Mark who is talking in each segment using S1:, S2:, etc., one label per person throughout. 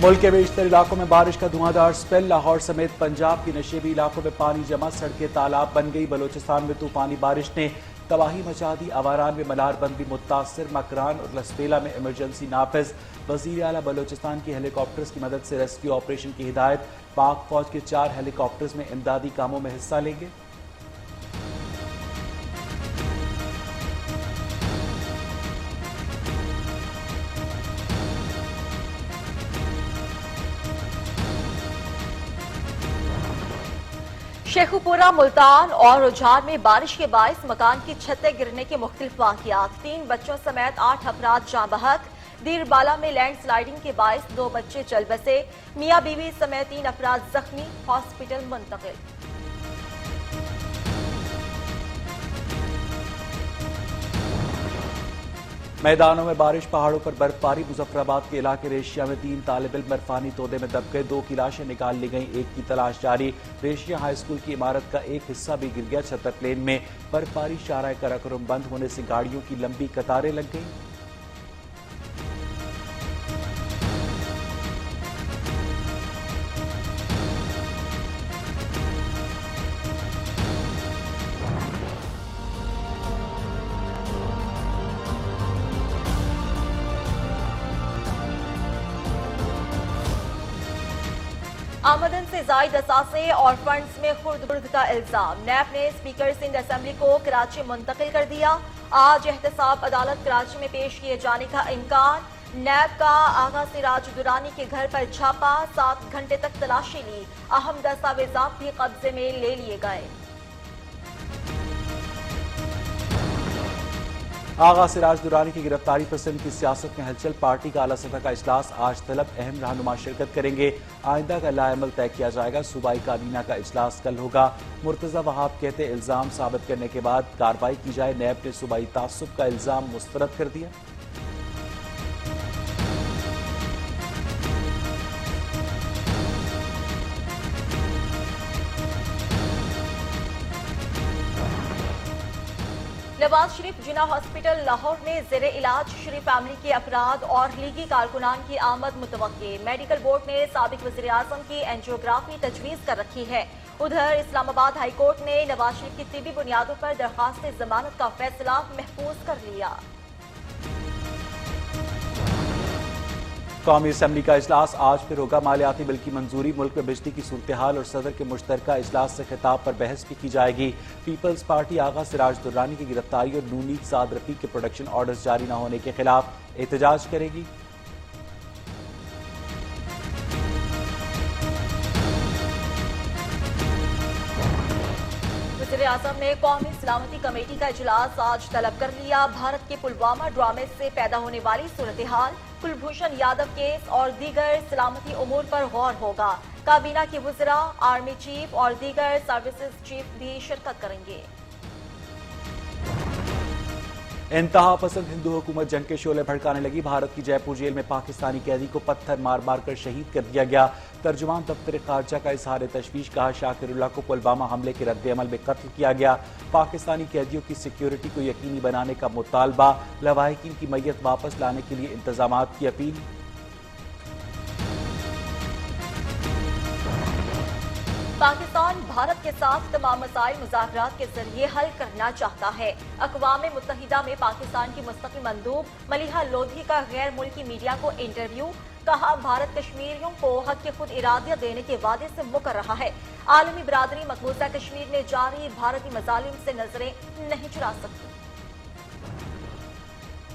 S1: ملک کے بیشتر علاقوں میں بارش کا دھواندار سپیل، لاہور سمیت پنجاب کے نشیبی علاقوں میں پانی جمع، سڑکیں تالاب بن گئی۔ بلوچستان میں طوفانی بارش نے تباہی مچا دی، آواران میں ملار بندی متاثر، مکران اور لسپیلا میں ایمرجنسی نافذ۔ وزیر اعلیٰ بلوچستان کی ہیلی کاپٹرز کی مدد سے ریسکیو آپریشن کی ہدایت، پاک فوج کے 4 ہیلی کاپٹرز میں امدادی کاموں میں حصہ لیں گے۔
S2: شیخوپورہ، ملتان اور رجحان میں بارش کے باعث مکان کی چھتیں گرنے کے مختلف واقعات، 3 بچوں سمیت 8 افراد جاں بحق۔ دیر بالا میں لینڈ سلائیڈنگ کے باعث 2 بچے چل بسے، میاں بیوی سمیت 3 افراد زخمی، ہاسپٹل منتقل۔
S1: میدانوں میں بارش، پہاڑوں پر برف باری، مظفر آباد کے علاقے ریشیا میں 3 طالب علم برفانی تودے میں دب گئے، 2 کی لاشیں نکال لی گئیں، 1 کی تلاش جاری۔ ریشیا ہائی اسکول کی عمارت کا ایک حصہ بھی گر گیا، چھتر پلین میں برف باری، شارع قراقرم بند ہونے سے گاڑیوں کی لمبی قطاریں لگ گئیں۔
S2: آمدن سے زائد اثاثے اور فنڈز میں خرد برد کا الزام، نیب نے اسپیکر سندھ اسمبلی کو کراچی منتقل کر دیا۔ آج احتساب عدالت کراچی میں پیش کیے جانے کا امکان۔ نیب کا آغا سراج درانی کے گھر پر چھاپا، 7 گھنٹے تک تلاشی لی، اہم دستاویزات بھی قبضے میں لے لیے گئے۔
S1: آغا سراج درانی کی گرفتاری پر سندھ کی سیاست میں ہلچل، پارٹی کا اعلیٰ سطح کا اجلاس آج طلب، اہم رہنما شرکت کریں گے، آئندہ کا لائحہ عمل طے کیا جائے گا، صوبائی کابینہ کا اجلاس کل ہوگا۔ مرتضی وہاب کہتے الزام ثابت کرنے کے بعد کارروائی کی جائے، نیب نے صوبائی تعصب کا الزام مسترد کر دیا۔
S2: نواز شریف جناح ہاسپٹل لاہور میں زیر علاج، شریف فیملی کے افراد اور لیگی کارکنان کی آمد متوقع۔ میڈیکل بورڈ نے سابق وزیر اعظم کی اینجیوگرافی تجویز کر رکھی ہے۔ ادھر اسلام آباد ہائی کورٹ نے نواز شریف کی طبی بنیادوں پر درخواست ضمانت کا فیصلہ محفوظ کر لیا۔
S1: قومی اسمبلی کا اجلاس آج پھر ہوگا، مالیاتی بل کی منظوری، ملک میں بجلی کی صورتحال اور صدر کے مشترکہ اجلاس سے خطاب پر بحث بھی کی جائے گی۔ پیپلز پارٹی آغا سراج درانی کی گرفتاری اور نون لیگ سعد رفیق کے پروڈکشن آرڈرز جاری نہ ہونے کے خلاف احتجاج کرے گی۔
S2: وزیر اعظم نے قومی سلامتی کمیٹی کا اجلاس آج طلب کر لیا۔ بھارت کے پلوامہ ڈرامے سے پیدا ہونے والی صورتحال، کلبھوشن یادو کیس اور دیگر سلامتی امور پر غور ہوگا۔ کابینہ کے وزراء، آرمی چیف اور دیگر سروسز چیف بھی شرکت کریں گے۔
S1: انتہا پسند ہندو حکومت جنگ کے شعلے بھڑکانے لگی، بھارت کی جے پور جیل میں پاکستانی قیدی کو پتھر مار مار کر شہید کر دیا گیا۔ ترجمان دفتر خارجہ کا اظہار تشویش، کہا شاکر اللہ کو پلوامہ حملے کے رد عمل میں قتل کیا گیا۔ پاکستانی قیدیوں کی سیکیورٹی کو یقینی بنانے کا مطالبہ، لواحقین کی میت واپس لانے کے لیے انتظامات کی اپیل۔
S2: پاکستان بھارت کے ساتھ تمام مسائل مذاکرات کے ذریعے حل کرنا چاہتا ہے۔ اقوام متحدہ میں پاکستان کی مستقل مندوب ملیحہ لودھی کا غیر ملکی میڈیا کو انٹرویو، کہا بھارت کشمیریوں کو حق خود ارادیہ دینے کے وعدے سے مکر رہا ہے۔ عالمی برادری مقبوضہ کشمیر میں جاری بھارتی مظالم سے نظریں نہیں چرا سکتی۔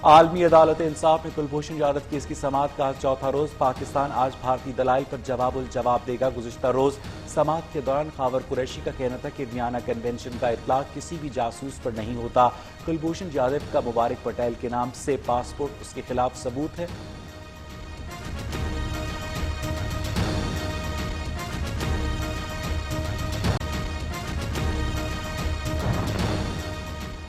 S1: عالمی عدالت انصاف میں کلبھوشن یادو کیس کی سماعت کا چوتھا روز، پاکستان آج بھارتی دلائل پر جواب الجواب دے گا۔ گزشتہ روز سماعت کے دوران خاور قریشی کا کہنا تھا کہ ویانا کنونشن کا اطلاق کسی بھی جاسوس پر نہیں ہوتا۔ کلبھوشن یادو کا مبارک پٹیل کے نام سے پاسپورٹ اس کے خلاف ثبوت ہے۔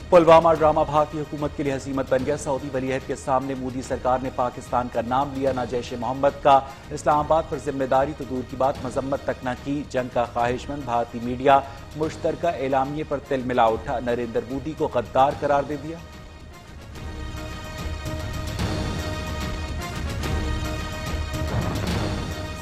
S1: پلوامہ ڈرامہ بھارتی حکومت کے لیے ہزیمت بن گیا، سعودی ولی عہد کے سامنے مودی سرکار نے پاکستان کا نام لیا، نہ جیش محمد کا۔ اسلام آباد پر ذمہ داری تو دور کی بات، مذمت تک نہ کی۔ جنگ کا خواہش مند بھارتی میڈیا مشترکہ اعلامیے پر تل ملا اٹھا، نریندر مودی کو غدار قرار دے دیا۔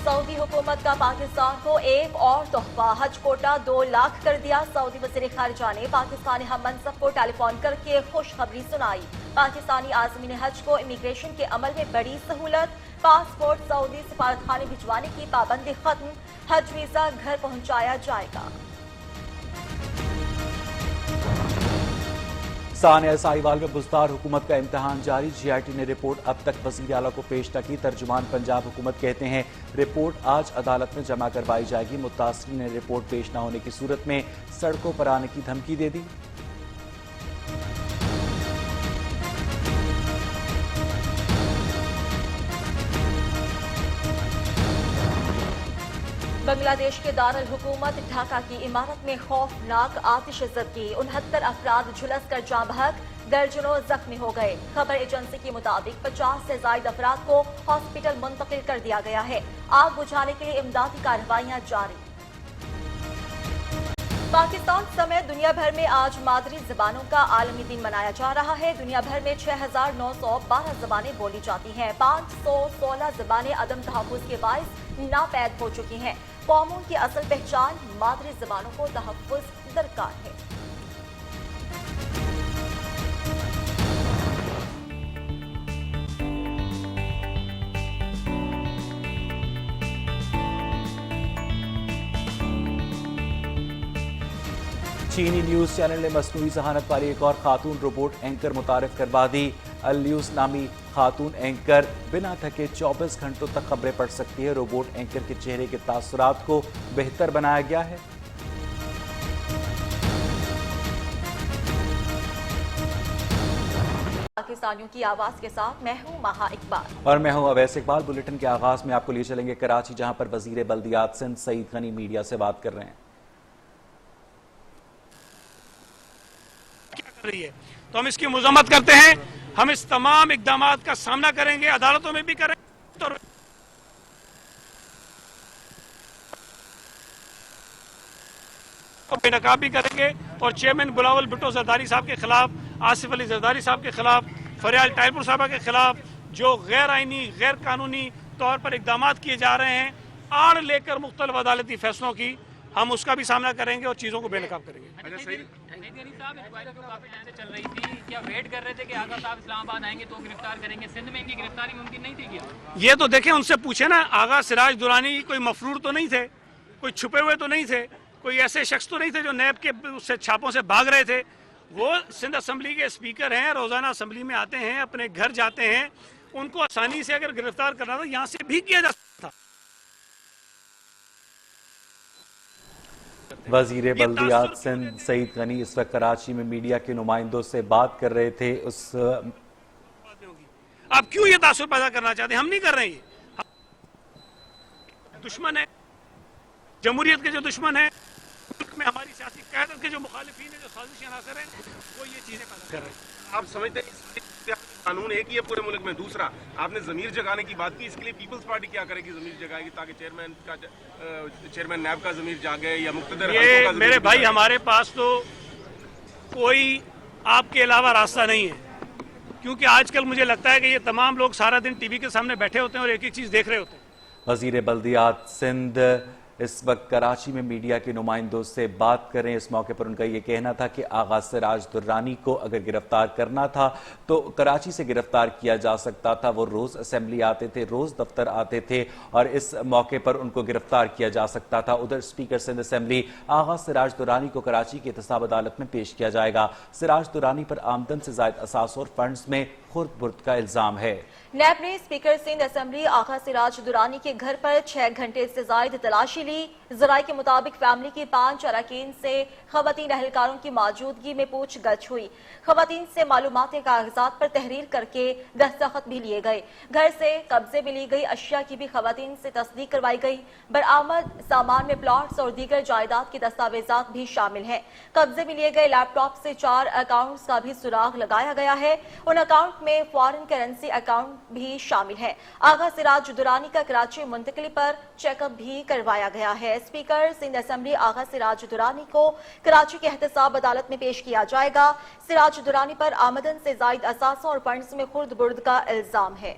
S2: सऊदी हुकूमत का पाकिस्तान को एक और तोहफा, हज कोटा 2 लाख कर दिया। सऊदी वज़ीर ख़ारिजा ने पाकिस्तानी हम मनसब को टेलीफोन करके खुशखबरी सुनाई। पाकिस्तानी आज़मीन हज को इमिग्रेशन के अमल में बड़ी सहूलत, पासपोर्ट सऊदी सफारतखाने भिजवाने की पाबंदी खत्म, हज वीज़ा घर पहुंचाया जाएगा।
S1: सानिया साहिवाल में बुज़दार हुकूमत का इम्तहान जारी, GIT ने रिपोर्ट अब तक वज़ीर आला को पेश न की। तर्जुमान पंजाब हुकूमत कहते हैं रिपोर्ट आज अदालत में जमा करवाई जाएगी। मुतासरीन ने रिपोर्ट पेश न होने की सूरत में सड़कों पर आने की धमकी दे दी।
S2: बांग्लादेश के दारुल हुकूमत ढाका की इमारत में खौफनाक आतिशज़दगी, 69 अफराद झुलस कर जाँ बहक, दर्जनों जख्मी हो गए। खबर एजेंसी के मुताबिक 50 से ज्यादा अफराद को हॉस्पिटल मुंतकिल कर दिया गया है। आग बुझाने के लिए इमदादी कार्रवाइयां जारी। पाकिस्तान समेत दुनिया भर में आज मादरी ज़बानों का आलमी दिन मनाया जा रहा है। दुनिया भर में 6,912 ज़बानें बोली जाती हैं। 516 ज़बानें अदम तहफ़्फ़ुज़ के बाइस नापैद हो चुकी हैं। कौमों की असल पहचान मादरी ज़बानों को तहफ़्फ़ुज़ दरकार है।
S1: चीनी न्यूज़ चैनल ने मसनूई ज़हानत वाली एक और खातून रोबोट एंकर मुतारिफ करवा दी। अल न्यूज़ नामी खातून एंकर बिना थके 24 घंटों तक खबरें पढ़ सकती है। रोबोट एंकर के चेहरे के तासुरात को बेहतर बनाया गया है।
S2: पाकिस्तानियों की आवाज के साथ मैं हूं महा इकबाल
S1: और मैं हूं अवैस इकबाल। बुलेटिन के आगाज में आपको लिए चलेंगे कराची, जहां पर वजीर बल्दियात सिंध सईद गनी मीडिया से बात कर रहे हैं।
S3: रही है तो हम इसकी मजम्मत करते हैं। हम इस तमाम इकदामात का सामना करेंगे, अदालतों में भी करेंगे तो बेनकाब भी करेंगे। और चेयरमैन बिलावल भुट्टो जरदारी साहब के खिलाफ, आसिफ अली जरदारी साहब के खिलाफ, फरियाल टाइलपुर साहब के खिलाफ जो गैर आईनी गैर कानूनी तौर पर इकदामात किए जा रहे हैं, आड़ लेकर मुख्तलिफ अदालती फैसलों की, हम उसका भी सामना करेंगे और चीजों को बेनकाब करेंगे।
S4: चल रही थी, क्या वेट कर रहे थे कि आगा साहब इस्लामाबाद आएंगे तो गिरफ्तार करेंगे? सिंध में इनकी गिरफ्तारी मुमकिन नहीं थी क्या?
S3: ये तो देखें, उनसे पूछे ना। आगा सिराज दुरानी कोई मफरूर तो नहीं थे, कोई छुपे हुए तो नहीं थे, कोई ऐसे शख्स तो नहीं थे जो नैब के उससे छापों से भाग रहे थे। वो सिंध असम्बली के स्पीकर हैं, रोजाना असम्बली में आते हैं, अपने घर जाते हैं। उनको आसानी से अगर गिरफ्तार करना था, यहाँ से भी किया जा सकता था।
S1: वजीर बल्दियात सिंध सईद गनी इस वक्त कराची में मीडिया के नुमाइंदों से बात कर रहे थे।
S3: आप क्यों ये तासुर पैदा करना चाहते हैं? हम नहीं कर रहे हैं। दुश्मन है, जमहूरियत के जो दुश्मन है, मुल्क में हमारी सियासी क़यादत के जो मुखालिफिन है, जो साजिश अनासर हैं, वो ये चीजें पैदा कर रहे हैं।
S5: आप समझते हैं कानून एक ही है पूरे मुल्क में? दूसरा, आपने ज़मीर जगाने की बात की, इसके लिए पीपल्स पार्टी क्या करेगी? ज़मीर जगाएगी ताकि चेयरमैन नैब का ज़मीर जागे या मुख्तदर
S3: ये मेरे भाई, हमारे पास तो कोई आपके अलावा रास्ता नहीं है। क्योंकि आजकल मुझे लगता है कि ये तमाम लोग सारा दिन टीवी के सामने बैठे होते हैं और एक एक चीज़ देख रहे होते हैं।
S1: वजीर बल्दियात सिंध इस वक्त कराची में मीडिया के नुमाइंदों से बात कर रहे हैं। इस मौके पर उनका ये कहना था कि आगा सिराज दुर्रानी को अगर गिरफ्तार करना था तो कराची से गिरफ्तार किया जा सकता था। वो रोज असेंबली आते थे, रोज दफ्तर आते थे और इस मौके पर उनको गिरफ्तार किया जा सकता था। उधर स्पीकर सिंध असेंबली आगा सिराज दुर्रानी को कराची की एहतसाब अदालत में पेश किया जाएगा। सिराज दुर्रानी पर आमदन से जायद असास और फंड्स में खुर्द बुर्द का इल्जाम है।
S2: नैब ने स्पीकर सिंध असेंबली आगा सिराज दुरानी के घर पर 6 घंटे से ज्यादा तलाशी ली। जराये के मुताबिक फैमिली के 5 अरकान से खवातीन अहलकारों की मौजूदगी में पूछगछ हुई। खवातीन से मालूमाती कागजात पर तहरीर करके दस्तखत भी लिए गए। घर से कब्जे में ली गई अशिया की भी खवातीन से तस्दीक करवाई गई। बरामद सामान में प्लॉट्स और दीगर जायदाद के दस्तावेजात भी शामिल हैं। कब्जे में लिए गए लैपटॉप से 4 अकाउंट्स का भी सुराग लगाया गया है। उन अकाउंट में फॉरेन करेंसी अकाउंट भी शामिल है। आगा सिराज दुरानी का कराची मुंतकिली पर चेकअप भी करवाया गया है। स्पीकर सिंध असेंबली आगा सिराज दुरानी को कराची के एहतसाब अदालत में पेश किया जाएगा। सिराज दुरानी पर आमदन से जायद असासों और फंड्स में खुर्द बुर्द का इल्जाम है।